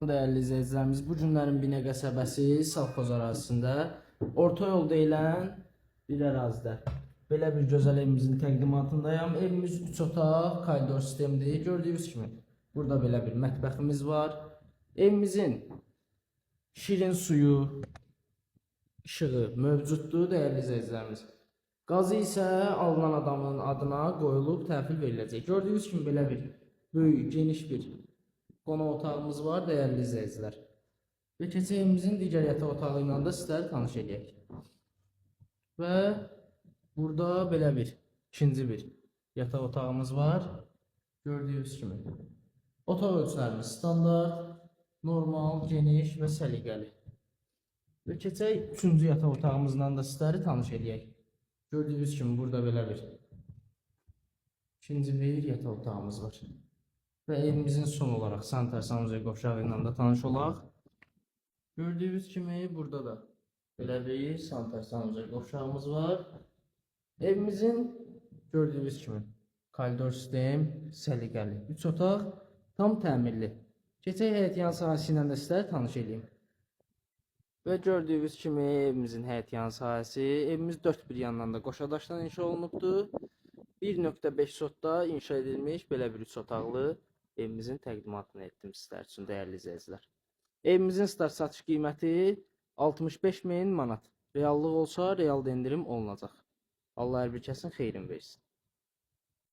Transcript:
Değerli izleyicilerimiz, bu günlərin Binə qəsəbəsi Savxoz ərazisində orta yol deyilən bir ərazidə belə bir gözəl evimizin təqdimatındayım. Evimiz 3 otaq, koridor sistemidir. Gördüyünüz kimi burada belə bir mətbəximiz var. Evimizin şirin suyu, işığı mövcuddur değerli izleyicilerimiz. Qazı isə alınan adamın adına qoyulub təhvil veriləcək. Gördüyünüz kimi belə bir böyük, geniş bir qonaq otağımız var değerli izleyiciler. Ve keçəyimizin digər yataq otağı ilə də sizləri tanış edək. Və burada belə bir ikinci bir yataq otağımız var. Gördüyünüz kimi. Otaq ölçülərimiz standart, normal, geniş və səliqəli. Və keçək üçüncü yataq otağımızla da sizləri tanış edək. Gördüyünüz kimi burada belə bir ikinci bir yataq otağımız var. Ve evimizin son olarak sanitar sanusiya qovşağı ilə də tanış olaq. Gördüyünüz kimi burada da belə bir sanitar sanusiya qovşağımız var. Evimizin gördüyünüz kimi koridor sistem səliqəli. 3 otaq tam təmirli. Keçək həyət yan sahəsi ilə də sizlərə tanış edeyim. Və gördüyünüz kimi evimizin həyət yan sahəsi, evimiz 4 bir yandan da qoşadaşdan inşa olunubdur. 1.5 sotda inşa edilmiş belə bir 3 otaqlı evimizin təqdimatını etdim sizlər üçün değerli izləyicilər. Evimizin start satış qiyməti 65.000 manat. Reallıq olsa realda endirim olunacaq. Allah hər bir kəsin xeyrin versin.